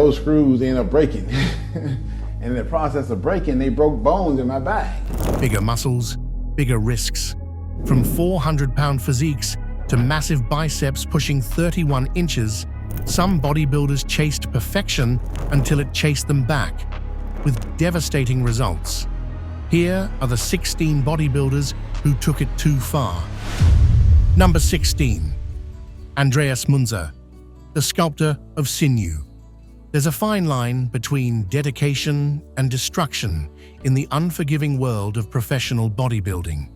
those screws ended up breaking. And in the process of breaking, they broke bones in my back. Bigger muscles, bigger risks. From 400-pound physiques to massive biceps pushing 31 inches, some bodybuilders chased perfection until it chased them back, with devastating results. Here are the 16 bodybuilders who took it too far. Number 16. Andreas Manza, the sculptor of sinew. There's a fine line between dedication and destruction in the unforgiving world of professional bodybuilding.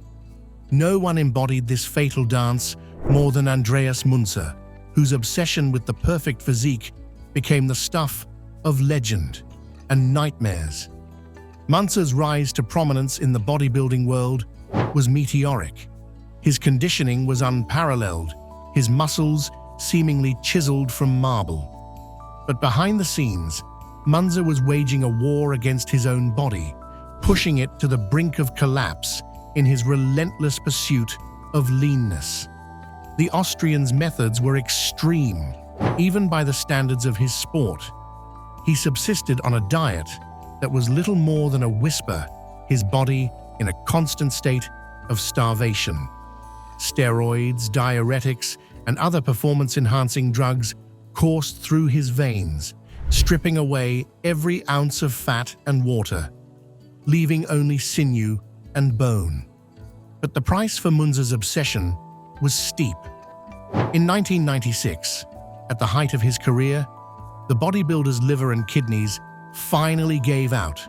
No one embodied this fatal dance more than Andreas Manza, whose obsession with the perfect physique became the stuff of legend and nightmares. Manza's rise to prominence in the bodybuilding world was meteoric. His conditioning was unparalleled, his muscles seemingly chiseled from marble. But behind the scenes, Manza was waging a war against his own body, pushing it to the brink of collapse in his relentless pursuit of leanness. The Austrian's methods were extreme, even by the standards of his sport. He subsisted on a diet that was little more than a whisper, his body in a constant state of starvation. Steroids, diuretics, and other performance-enhancing drugs coursed through his veins, stripping away every ounce of fat and water, leaving only sinew and bone. But the price for Manza's obsession was steep. In 1996, at the height of his career, the bodybuilder's liver and kidneys finally gave out,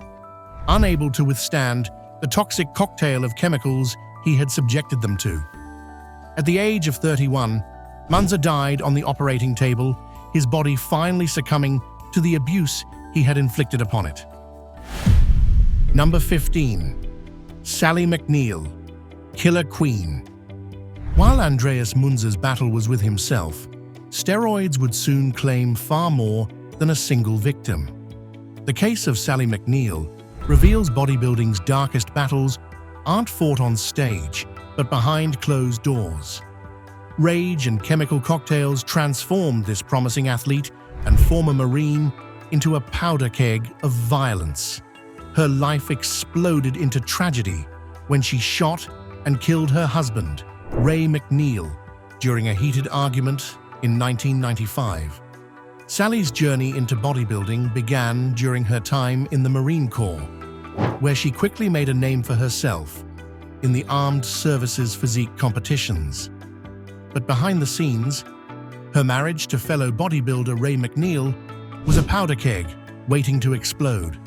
unable to withstand the toxic cocktail of chemicals he had subjected them to. At the age of 31, Manza died on the operating table, his body finally succumbing to the abuse he had inflicted upon it. Number 15. Sally McNeel, Killer Queen. While Andreas Manza's battle was with himself, steroids would soon claim far more than a single victim. The case of Sally McNeel reveals bodybuilding's darkest battles aren't fought on stage, but behind closed doors. Rage and chemical cocktails transformed this promising athlete and former Marine into a powder keg of violence. Her life exploded into tragedy when she shot and killed her husband, Ray McNeel, during a heated argument in 1995. Sally's journey into bodybuilding began during her time in the Marine Corps, where she quickly made a name for herself in the armed services physique competitions. But behind the scenes, her marriage to fellow bodybuilder Ray McNeel was a powder keg waiting to explode.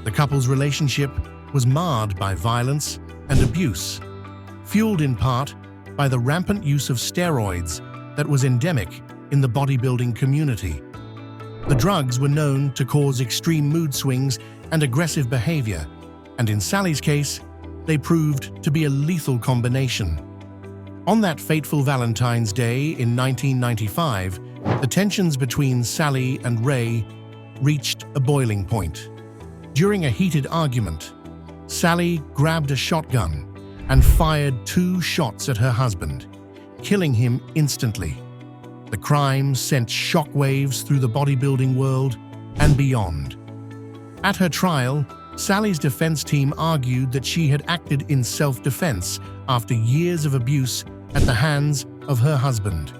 The couple's relationship was marred by violence and abuse, fueled in part by the rampant use of steroids that was endemic in the bodybuilding community. The drugs were known to cause extreme mood swings and aggressive behavior, and in Sally's case, they proved to be a lethal combination. On that fateful Valentine's Day in 1995, the tensions between Sally and Ray reached a boiling point. During a heated argument, Sally grabbed a shotgun and fired 2 shots at her husband, killing him instantly. The crime sent shockwaves through the bodybuilding world and beyond. At her trial, Sally's defense team argued that she had acted in self-defense after years of abuse at the hands of her husband.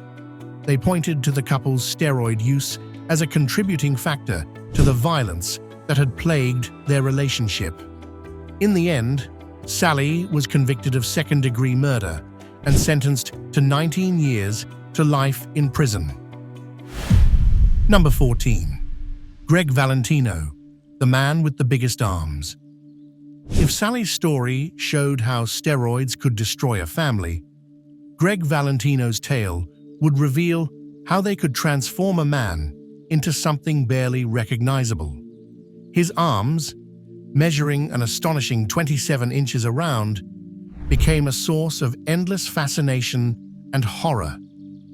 They pointed to the couple's steroid use as a contributing factor to the violence that had plagued their relationship. In the end, Sally was convicted of second-degree murder and sentenced to 19 years to life in prison. Number 14. Greg Valentino, the man with the biggest arms. If Sally's story showed how steroids could destroy a family, Greg Valentino's tale would reveal how they could transform a man into something barely recognizable. His arms, measuring an astonishing 27 inches around, became a source of endless fascination and horror,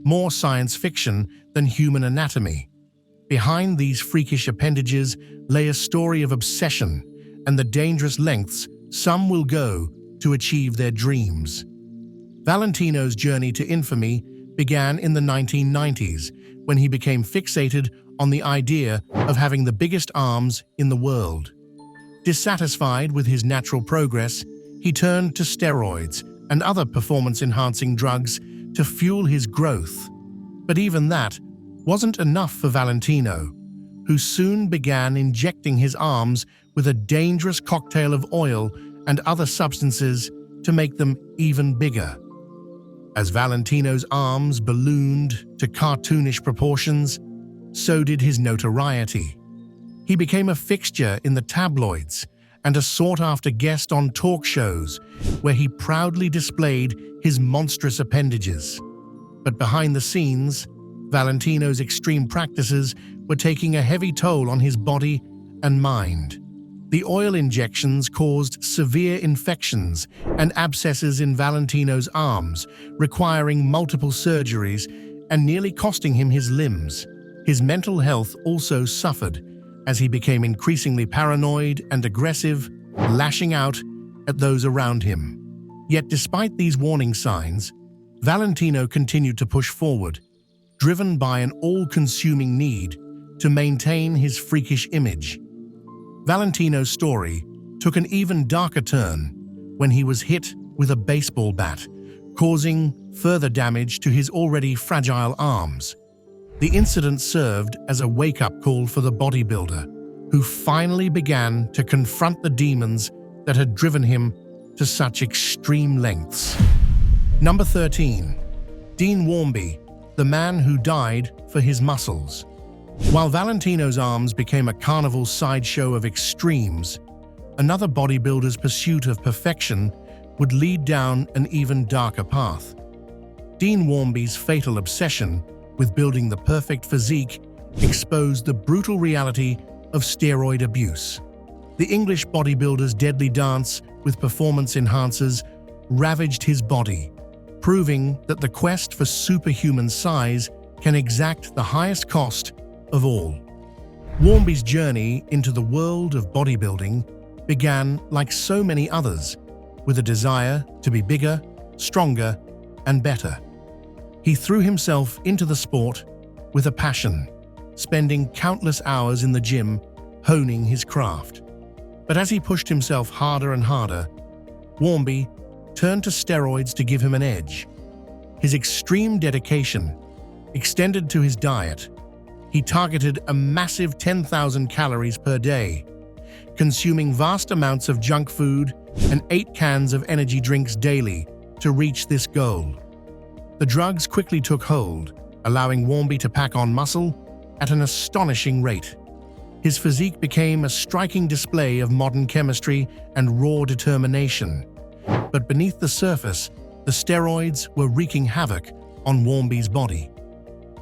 more science fiction than human anatomy. Behind these freakish appendages lay a story of obsession and the dangerous lengths some will go to achieve their dreams. Valentino's journey to infamy began in the 1990s when he became fixated on the idea of having the biggest arms in the world. Dissatisfied with his natural progress, he turned to steroids and other performance-enhancing drugs to fuel his growth. But even that wasn't enough for Valentino, who soon began injecting his arms with a dangerous cocktail of oil and other substances to make them even bigger. As Valentino's arms ballooned to cartoonish proportions, so did his notoriety. He became a fixture in the tabloids and a sought-after guest on talk shows where he proudly displayed his monstrous appendages. But behind the scenes, Valentino's extreme practices were taking a heavy toll on his body and mind. The oil injections caused severe infections and abscesses in Valentino's arms, requiring multiple surgeries and nearly costing him his limbs. His mental health also suffered as he became increasingly paranoid and aggressive, lashing out at those around him. Yet despite these warning signs, Valentino continued to push forward, driven by an all-consuming need to maintain his freakish image. Valentino's story took an even darker turn when he was hit with a baseball bat, causing further damage to his already fragile arms. The incident served as a wake-up call for the bodybuilder, who finally began to confront the demons that had driven him to such extreme lengths. Number 13. Dean Wami, the man who died for his muscles. While Valentino's arms became a carnival sideshow of extremes, another bodybuilder's pursuit of perfection would lead down an even darker path. Dean Wami's fatal obsession with building the perfect physique exposed the brutal reality of steroid abuse. The English bodybuilder's deadly dance with performance enhancers ravaged his body, proving that the quest for superhuman size can exact the highest cost of all. Wami's journey into the world of bodybuilding began like so many others, with a desire to be bigger, stronger, and better. He threw himself into the sport with a passion, spending countless hours in the gym honing his craft. But as he pushed himself harder and harder, Wami turned to steroids to give him an edge. His extreme dedication extended to his diet. He targeted a massive 10,000 calories per day, consuming vast amounts of junk food and 8 cans of energy drinks daily to reach this goal. The drugs quickly took hold, allowing Wami to pack on muscle at an astonishing rate. His physique became a striking display of modern chemistry and raw determination. But beneath the surface, the steroids were wreaking havoc on Wami's body.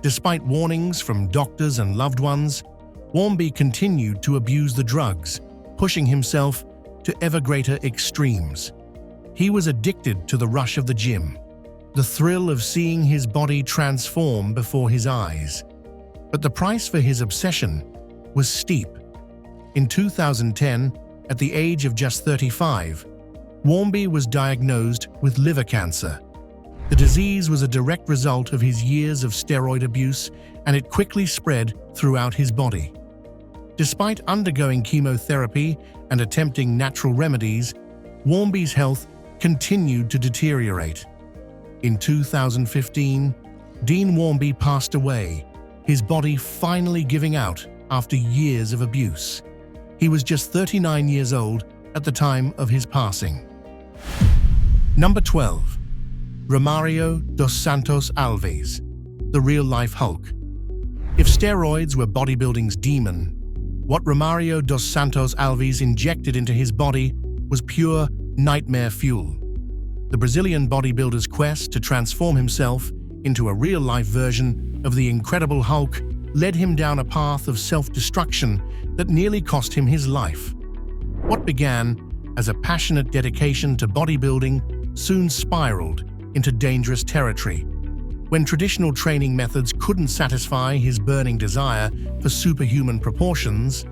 Despite warnings from doctors and loved ones, Wami continued to abuse the drugs, pushing himself to ever greater extremes. He was addicted to the rush of the gym, the thrill of seeing his body transform before his eyes. But the price for his obsession was steep. In 2010, at the age of just 35, Wami was diagnosed with liver cancer. The disease was a direct result of his years of steroid abuse, and it quickly spread throughout his body. Despite undergoing chemotherapy and attempting natural remedies, Wami's health continued to deteriorate. In 2015, Dean Wami passed away, his body finally giving out after years of abuse. He was just 39 years old at the time of his passing. Number 12. Ramario dos Santos Alves, the real-life Hulk. If steroids were bodybuilding's demon, what Ramario dos Santos Alves injected into his body was pure nightmare fuel. The Brazilian bodybuilder's quest to transform himself into a real-life version of the Incredible Hulk led him down a path of self-destruction that nearly cost him his life. What began as a passionate dedication to bodybuilding soon spiraled into dangerous territory. When traditional training methods couldn't satisfy his burning desire for superhuman proportions,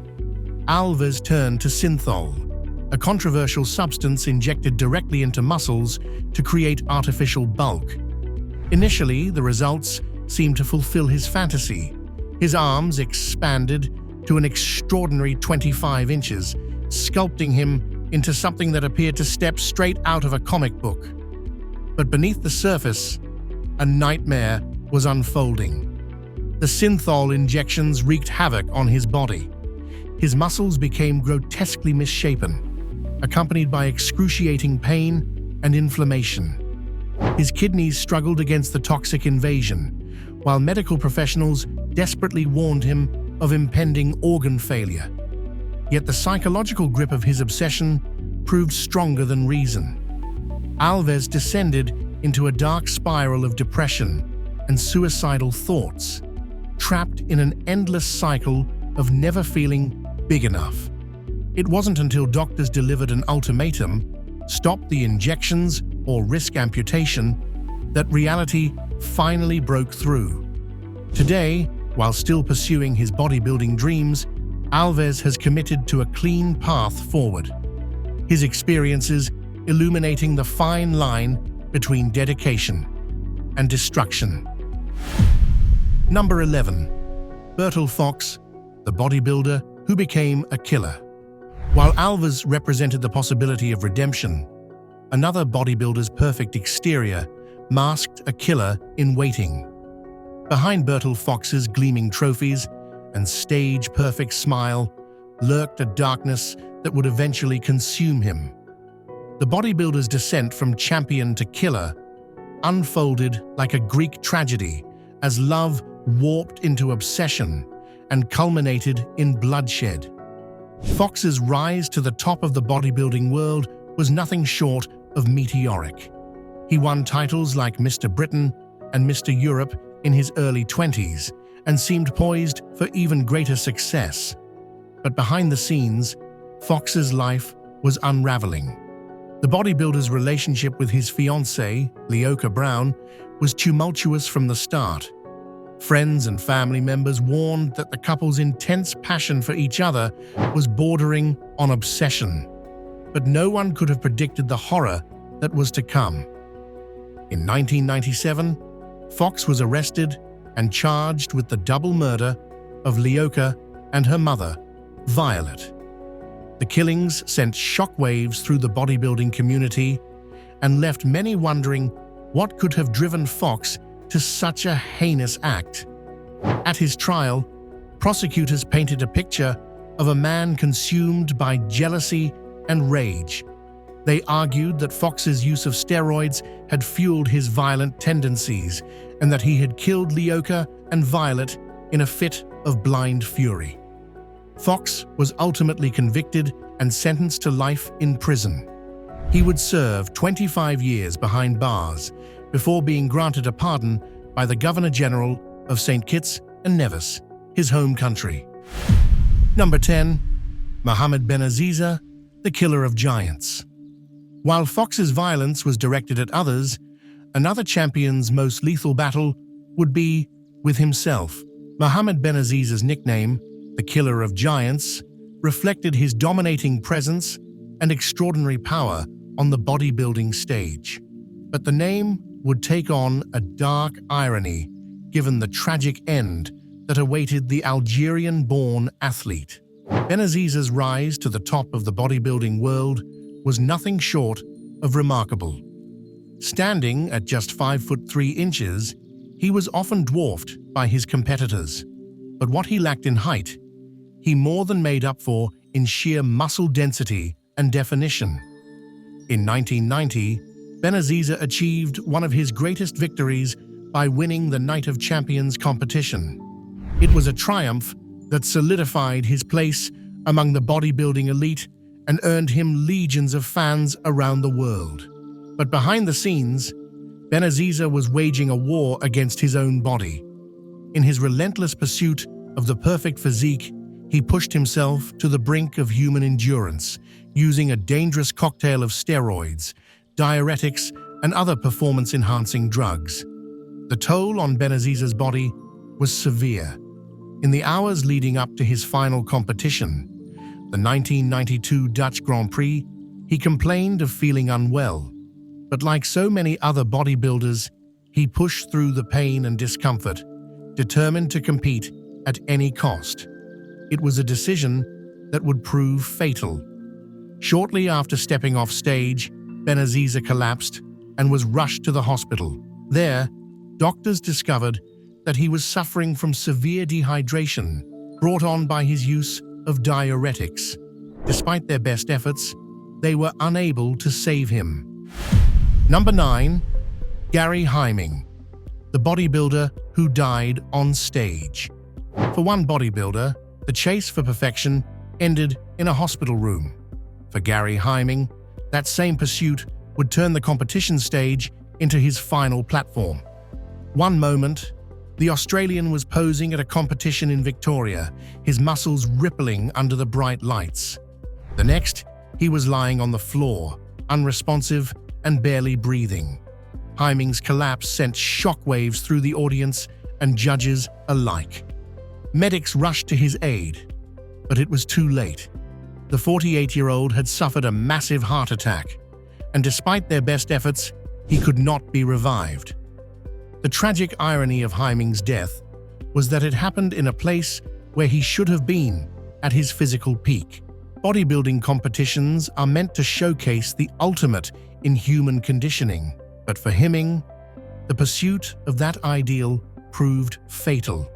Alves turned to synthol, a controversial substance injected directly into muscles to create artificial bulk. Initially, the results seemed to fulfill his fantasy. His arms expanded to an extraordinary 25 inches, sculpting him into something that appeared to step straight out of a comic book. But beneath the surface, a nightmare was unfolding. The synthol injections wreaked havoc on his body. His muscles became grotesquely misshapen, accompanied by excruciating pain and inflammation. His kidneys struggled against the toxic invasion, while medical professionals desperately warned him of impending organ failure. Yet the psychological grip of his obsession proved stronger than reason. Alves descended into a dark spiral of depression and suicidal thoughts, trapped in an endless cycle of never feeling big enough. It wasn't until doctors delivered an ultimatum, stop the injections or risk amputation, that reality finally broke through. Today, while still pursuing his bodybuilding dreams, Alves has committed to a clean path forward. His experiences illuminating the fine line between dedication and destruction. Number 11. Berle Fox, the bodybuilder who became a killer. While Alves represented the possibility of redemption, another bodybuilder's perfect exterior masked a killer in waiting. Behind Berle Fox's gleaming trophies and stage-perfect smile lurked a darkness that would eventually consume him. The bodybuilder's descent from champion to killer unfolded like a Greek tragedy as love warped into obsession and culminated in bloodshed. Fox's rise to the top of the bodybuilding world was nothing short of meteoric. He won titles like Mr. Britain and Mr. Europe in his early 20s and seemed poised for even greater success. But behind the scenes, Fox's life was unraveling. The bodybuilder's relationship with his fiancée, Leoka Brown, was tumultuous from the start. Friends and family members warned that the couple's intense passion for each other was bordering on obsession. But no one could have predicted the horror that was to come. In 1997, Fox was arrested and charged with the double murder of Leoka and her mother, Violet. The killings sent shockwaves through the bodybuilding community and left many wondering what could have driven Fox to such a heinous act. At his trial, prosecutors painted a picture of a man consumed by jealousy and rage. They argued that Fox's use of steroids had fueled his violent tendencies and that he had killed Leoka and Violet in a fit of blind fury. Fox was ultimately convicted and sentenced to life in prison. He would serve 25 years behind bars before being granted a pardon by the Governor-General of St. Kitts and Nevis, his home country. Number 10. Mohammed Ben Aiza, the killer of giants. While Fox's violence was directed at others, another champion's most lethal battle would be with himself. Mohammed Ben Aiza's nickname, the Killer of Giants, reflected his dominating presence and extraordinary power on the bodybuilding stage. But the name would take on a dark irony given the tragic end that awaited the Algerian-born athlete. Ben Aiza's rise to the top of the bodybuilding world was nothing short of remarkable. Standing at just 5'3", he was often dwarfed by his competitors. But what he lacked in height, he more than made up for in sheer muscle density and definition. In 1990, Ben Aiza achieved one of his greatest victories by winning the Night of Champions competition. It was a triumph that solidified his place among the bodybuilding elite and earned him legions of fans around the world. But behind the scenes, Ben Aiza was waging a war against his own body. In his relentless pursuit of the perfect physique, he pushed himself to the brink of human endurance, using a dangerous cocktail of steroids, diuretics, and other performance-enhancing drugs. The toll on Ben Aiza's body was severe. In the hours leading up to his final competition, the 1992 Dutch Grand Prix, he complained of feeling unwell. But like so many other bodybuilders, he pushed through the pain and discomfort, determined to compete at any cost. It was a decision that would prove fatal. Shortly after stepping off stage, Ben Aiza collapsed and was rushed to the hospital. There, doctors discovered that he was suffering from severe dehydration brought on by his use of diuretics. Despite their best efforts, they were unable to save him. Number 9. Gary Henig, the bodybuilder who died on stage. For one bodybuilder, the chase for perfection ended in a hospital room. For Gary Henig, that same pursuit would turn the competition stage into his final platform. One moment, the Australian was posing at a competition in Victoria, his muscles rippling under the bright lights. The next, he was lying on the floor, unresponsive and barely breathing. Henig's collapse sent shockwaves through the audience and judges alike. Medics rushed to his aid, but it was too late. The 48-year-old had suffered a massive heart attack, and despite their best efforts, he could not be revived. The tragic irony of Henig's death was that it happened in a place where he should have been at his physical peak. Bodybuilding competitions are meant to showcase the ultimate in human conditioning, but for Henig, the pursuit of that ideal proved fatal.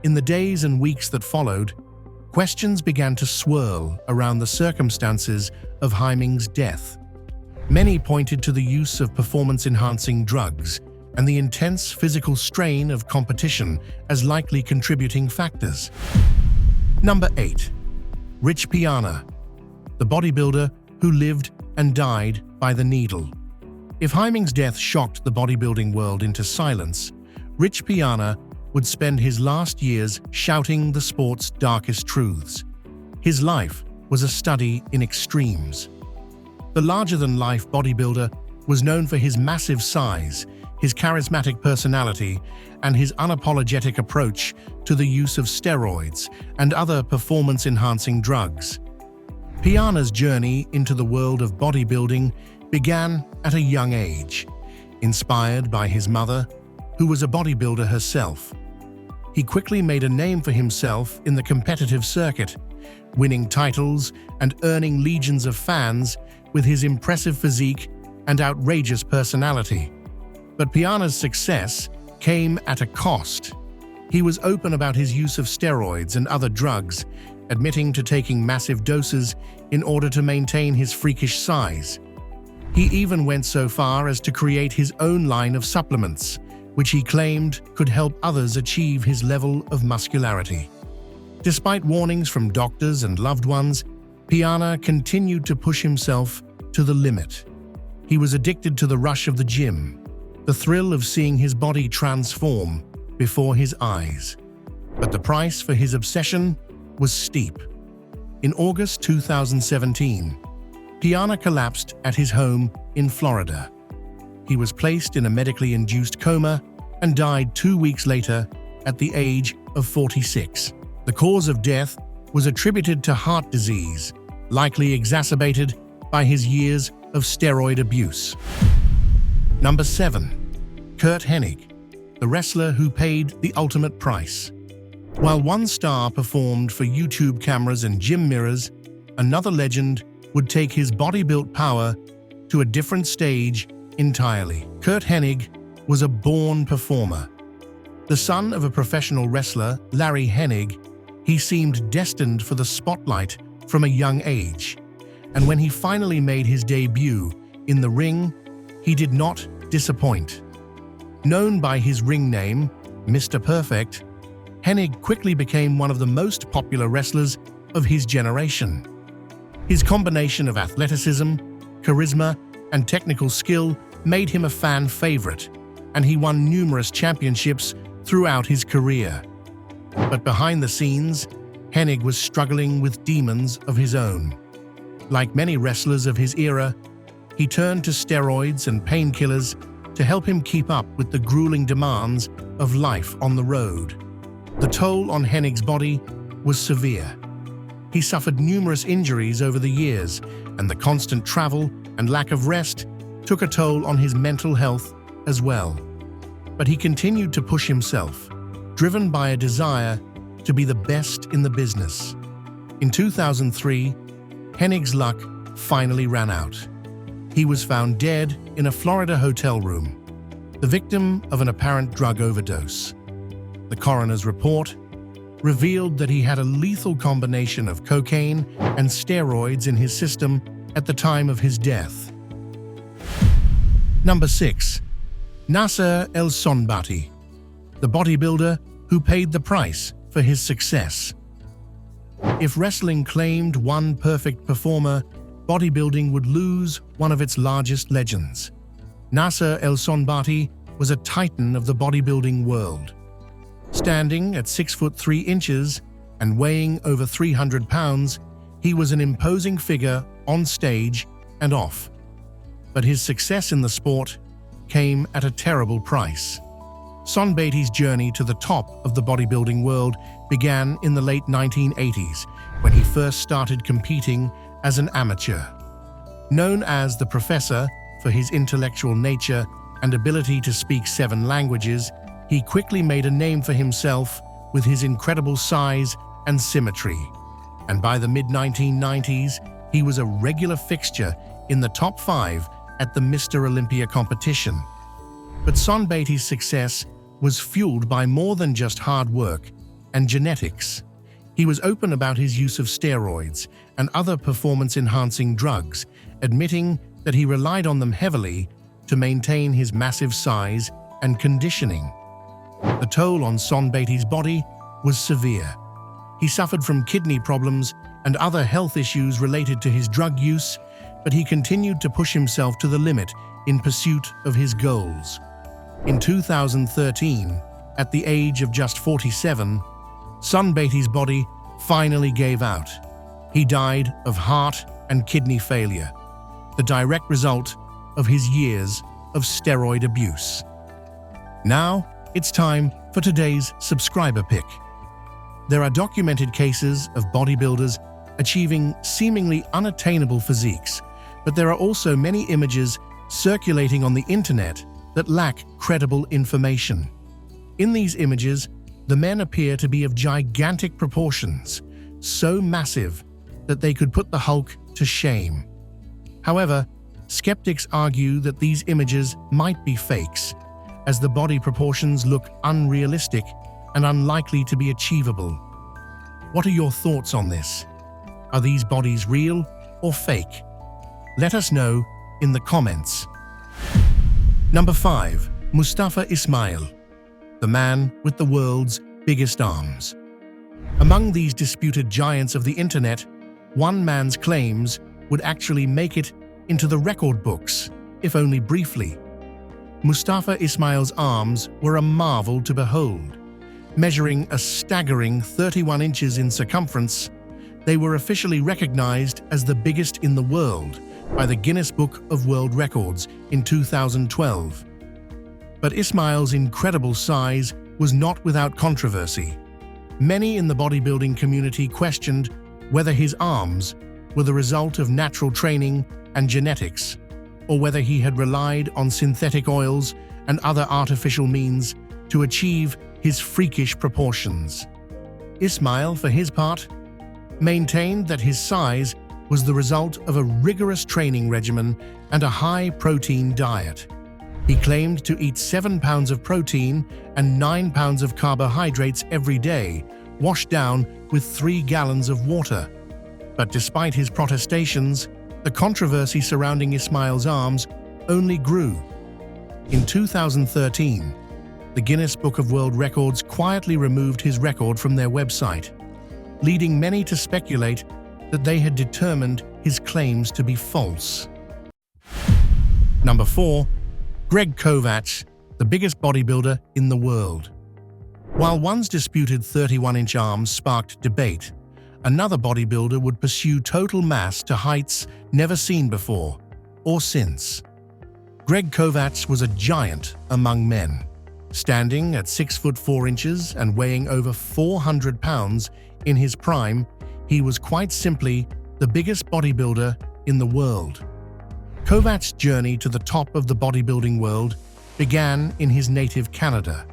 In the days and weeks that followed, questions began to swirl around the circumstances of Henig's death. Many pointed to the use of performance-enhancing drugs and the intense physical strain of competition as likely contributing factors. Number 8. Rich Piana, the bodybuilder who lived and died by the needle. If Henig's death shocked the bodybuilding world into silence, Rich Piana would spend his last years shouting the sport's darkest truths. His life was a study in extremes. The larger-than-life bodybuilder was known for his massive size, his charismatic personality, and his unapologetic approach to the use of steroids and other performance-enhancing drugs. Piana's journey into the world of bodybuilding began at a young age, inspired by his mother, who was a bodybuilder herself. He quickly made a name for himself in the competitive circuit, winning titles and earning legions of fans with his impressive physique and outrageous personality. But Piana's success came at a cost. He was open about his use of steroids and other drugs, admitting to taking massive doses in order to maintain his freakish size. He even went so far as to create his own line of supplements, which he claimed could help others achieve his level of muscularity. Despite warnings from doctors and loved ones, Piana continued to push himself to the limit. He was addicted to the rush of the gym, the thrill of seeing his body transform before his eyes. But the price for his obsession was steep. In August 2017, Piana collapsed at his home in Florida. He was placed in a medically induced coma and died 2 weeks later at the age of 46. The cause of death was attributed to heart disease, likely exacerbated by his years of steroid abuse. Number 7. Curt Henig, the wrestler who paid the ultimate price. While one star performed for YouTube cameras and gym mirrors, another legend would take his body-built power to a different stage entirely. Curt Henig was a born performer. The son of a professional wrestler, Larry Henig, he seemed destined for the spotlight from a young age. And when he finally made his debut in the ring, he did not disappoint. Known by his ring name, Mr. Perfect, Henig quickly became one of the most popular wrestlers of his generation. His combination of athleticism, charisma, and technical skill made him a fan favorite, and he won numerous championships throughout his career. But behind the scenes, Henig was struggling with demons of his own. Like many wrestlers of his era, he turned to steroids and painkillers to help him keep up with the grueling demands of life on the road. The toll on Henig's body was severe. He suffered numerous injuries over the years, and the constant travel and lack of rest took a toll on his mental health as well. But he continued to push himself, driven by a desire to be the best in the business. In 2003, Henig's luck finally ran out. He was found dead in a Florida hotel room, the victim of an apparent drug overdose. The coroner's report revealed that he had a lethal combination of cocaine and steroids in his system at the time of his death. Number 6. Nasser El-Sonbati, the bodybuilder who paid the price for his success. If wrestling claimed one perfect performer, bodybuilding would lose one of its largest legends. Nasser El-Sonbati was a titan of the bodybuilding world. Standing at 6 foot 3 inches and weighing over 300 pounds, he was an imposing figure on stage and off. But his success in the sport came at a terrible price. SonBat's journey to the top of the bodybuilding world began in the late 1980s when he first started competing as an amateur. Known as the Professor for his intellectual nature and ability to speak 7 languages, he quickly made a name for himself with his incredible size and symmetry. And by the mid-1990s, he was a regular fixture in the top 5 at the Mr. Olympia competition. But SonBat's success was fueled by more than just hard work and genetics. He was open about his use of steroids and other performance-enhancing drugs, admitting that he relied on them heavily to maintain his massive size and conditioning. The toll on SonBat's body was severe. He suffered from kidney problems and other health issues related to his drug use, but he continued to push himself to the limit in pursuit of his goals. In 2013, at the age of just 47, SonBat's body finally gave out. He died of heart and kidney failure, the direct result of his years of steroid abuse. Now, it's time for today's subscriber pick. There are documented cases of bodybuilders achieving seemingly unattainable physiques, but there are also many images circulating on the internet that lack credible information. In these images, the men appear to be of gigantic proportions, so massive that they could put the Hulk to shame. However, skeptics argue that these images might be fakes, as the body proportions look unrealistic and unlikely to be achievable. What are your thoughts on this? Are these bodies real or fake? Let us know in the comments. Number 5. Mustafa Issa, the man with the world's biggest arms. Among these disputed giants of the internet, one man's claims would actually make it into the record books, if only briefly. Mustafa Ismail's arms were a marvel to behold. Measuring a staggering 31 inches in circumference, they were officially recognized as the biggest in the world by the Guinness Book of World Records in 2012. But Ismail's incredible size was not without controversy. Many in the bodybuilding community questioned whether his arms were the result of natural training and genetics, or whether he had relied on synthetic oils and other artificial means to achieve his freakish proportions. Ismail, for his part, maintained that his size was the result of a rigorous training regimen and a high-protein diet. He claimed to eat 7 pounds of protein and 9 pounds of carbohydrates every day, washed down with 3 gallons of water. But despite his protestations, the controversy surrounding Ismail's arms only grew. In 2013, the Guinness Book of World Records quietly removed his record from their website, leading many to speculate that they had determined his claims to be false. Number 4. Kovat, the biggest bodybuilder in the world. While one's disputed 31-inch arms sparked debate, another bodybuilder would pursue total mass to heights never seen before or since. Kovat was a giant among men. Standing at 6 foot 4 inches and weighing over 400 pounds in his prime, he was quite simply the biggest bodybuilder in the world. Kovat's journey to the top of the bodybuilding world began in his native Canada.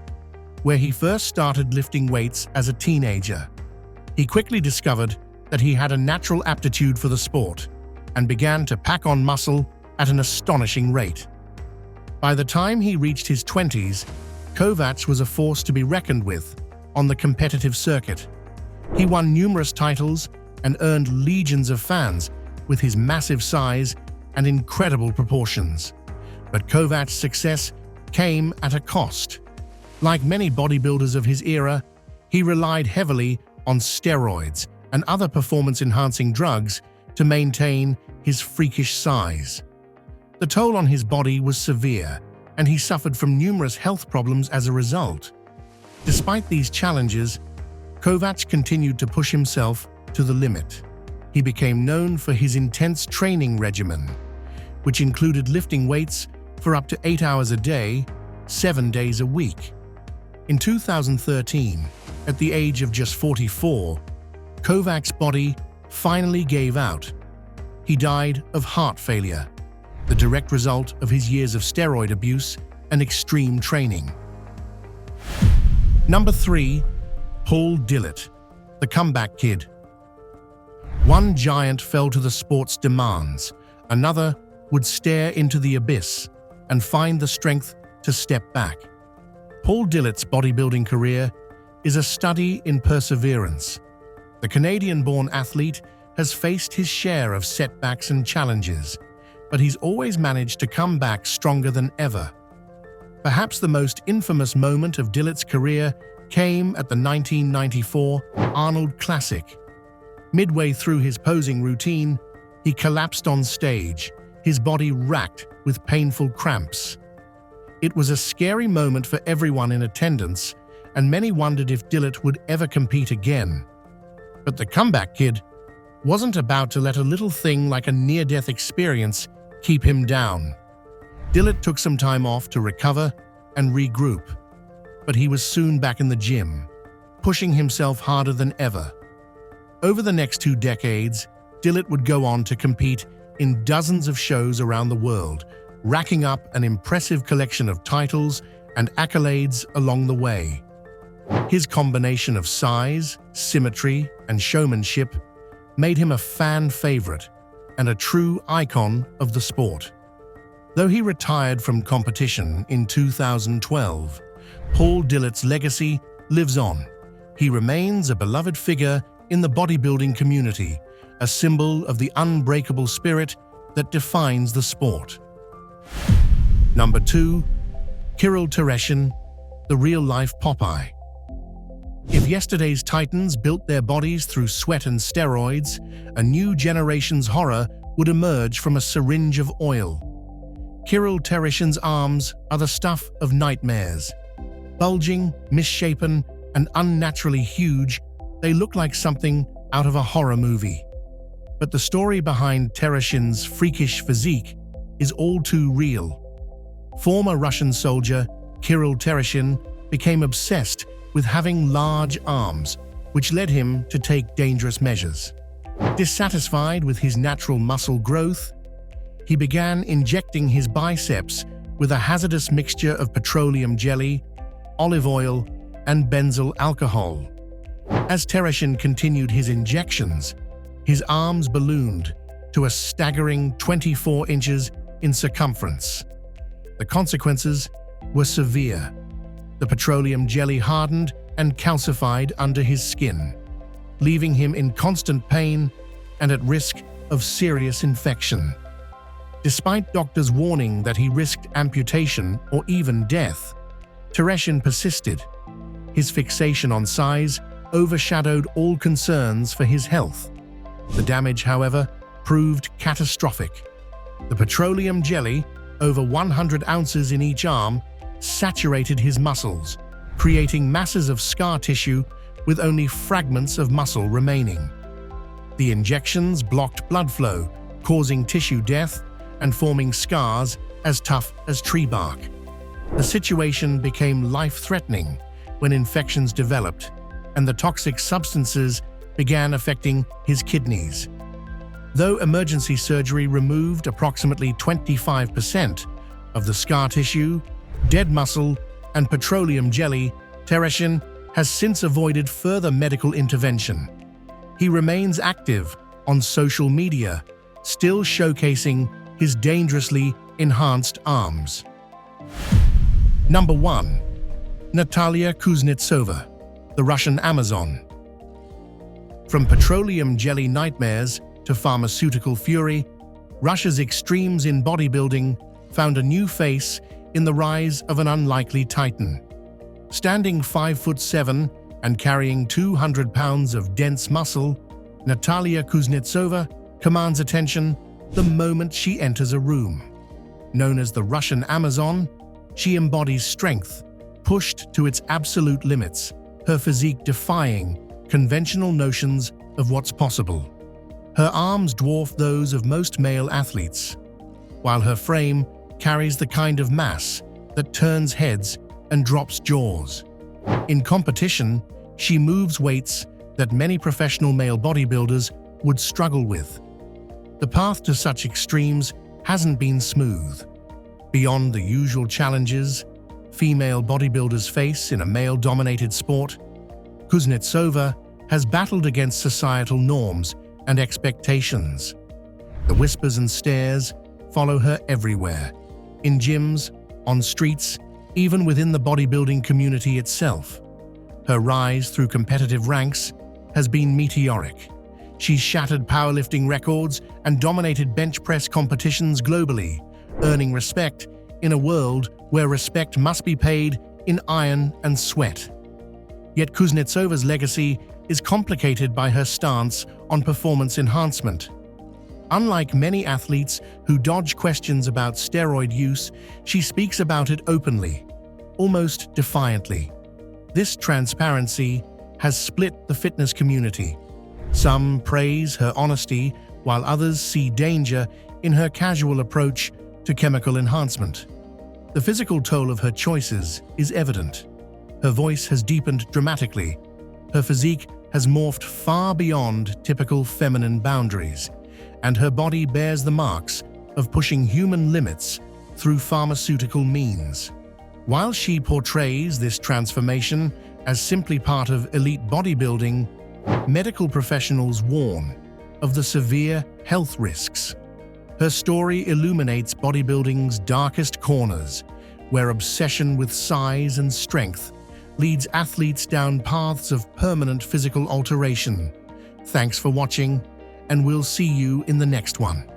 where he first started lifting weights as a teenager. He quickly discovered that he had a natural aptitude for the sport and began to pack on muscle at an astonishing rate. By the time he reached his 20s, Kovat was a force to be reckoned with on the competitive circuit. He won numerous titles and earned legions of fans with his massive size and incredible proportions. But Kovat's success came at a cost. Like many bodybuilders of his era, he relied heavily on steroids and other performance-enhancing drugs to maintain his freakish size. The toll on his body was severe, and he suffered from numerous health problems as a result. Despite these challenges, Kovat continued to push himself to the limit. He became known for his intense training regimen, which included lifting weights for up to 8 hours a day, 7 days a week. In 2013, at the age of just 44, Kovat's body finally gave out. He died of heart failure, the direct result of his years of steroid abuse and extreme training. Number 3. Paul Dillet, the comeback kid. One giant fell to the sport's demands, another would stare into the abyss and find the strength to step back. Paul Dillet's bodybuilding career is a study in perseverance. The Canadian-born athlete has faced his share of setbacks and challenges, but he's always managed to come back stronger than ever. Perhaps the most infamous moment of Dillet's career came at the 1994 Arnold Classic. Midway through his posing routine, he collapsed on stage, his body racked with painful cramps. It was a scary moment for everyone in attendance, and many wondered if Dillet would ever compete again. But the comeback kid wasn't about to let a little thing like a near-death experience keep him down. Dillet took some time off to recover and regroup, but he was soon back in the gym, pushing himself harder than ever. Over the next 2 decades, Dillet would go on to compete in dozens of shows around the world, racking up an impressive collection of titles and accolades along the way. His combination of size, symmetry, and showmanship made him a fan favorite and a true icon of the sport. Though he retired from competition in 2012, Paul Dillet's legacy lives on. He remains a beloved figure in the bodybuilding community, a symbol of the unbreakable spirit that defines the sport. Number 2. Kol Teresian, the real-life Popeye. If yesterday's titans built their bodies through sweat and steroids, a new generation's horror would emerge from a syringe of oil. Kol Teresian's arms are the stuff of nightmares. Bulging, misshapen, and unnaturally huge, they look like something out of a horror movie. But the story behind Teresian's freakish physique is all too real. Former Russian soldier Kol Teresian became obsessed with having large arms, which led him to take dangerous measures. Dissatisfied with his natural muscle growth, he began injecting his biceps with a hazardous mixture of petroleum jelly, olive oil, and benzyl alcohol. As Teresian continued his injections, his arms ballooned to a staggering 24 inches in circumference. The consequences were severe. The petroleum jelly hardened and calcified under his skin, leaving him in constant pain and at risk of serious infection. Despite doctors' warning that he risked amputation or even death, Teresian persisted. His fixation on size overshadowed all concerns for his health. The damage, however, proved catastrophic. The petroleum jelly, over 100 ounces in each arm, saturated his muscles, creating masses of scar tissue with only fragments of muscle remaining. The injections blocked blood flow, causing tissue death and forming scars as tough as tree bark. The situation became life-threatening when infections developed and the toxic substances began affecting his kidneys. Though emergency surgery removed approximately 25% of the scar tissue, dead muscle and petroleum jelly Teresian has since avoided further medical intervention. He remains active on social media, still showcasing his dangerously enhanced arms. Number 1. Natalia Kuznetsova, the Russian Amazon. From petroleum jelly nightmares to pharmaceutical fury, Russia's extremes in bodybuilding found a new face in the rise of an unlikely titan. Standing 5'7" and carrying 200 pounds of dense muscle, Natalia Kuznetsova commands attention the moment she enters a room. Known as the Russian Amazon, she embodies strength, pushed to its absolute limits, her physique defying conventional notions of what's possible. Her arms dwarf those of most male athletes, while her frame carries the kind of mass that turns heads and drops jaws. In competition, she moves weights that many professional male bodybuilders would struggle with. The path to such extremes hasn't been smooth. Beyond the usual challenges female bodybuilders face in a male-dominated sport, Kuznetsova has battled against societal norms and expectations. The whispers and stares follow her everywhere, in gyms, on streets, even within the bodybuilding community itself. Her rise through competitive ranks has been meteoric. She's shattered powerlifting records and dominated bench press competitions globally, earning respect in a world where respect must be paid in iron and sweat. Yet Kuznetsova's legacy is complicated by her stance on performance enhancement. Unlike many athletes who dodge questions about steroid use, she speaks about it openly, almost defiantly. This transparency has split the fitness community. Some praise her honesty, while others see danger in her casual approach to chemical enhancement. The physical toll of her choices is evident. Her voice has deepened dramatically. Her physique has morphed far beyond typical feminine boundaries, and her body bears the marks of pushing human limits through pharmaceutical means. While she portrays this transformation as simply part of elite bodybuilding, medical professionals warn of the severe health risks. Her story illuminates bodybuilding's darkest corners, where obsession with size and strength leads athletes down paths of permanent physical alteration. Thanks for watching, and we'll see you in the next one.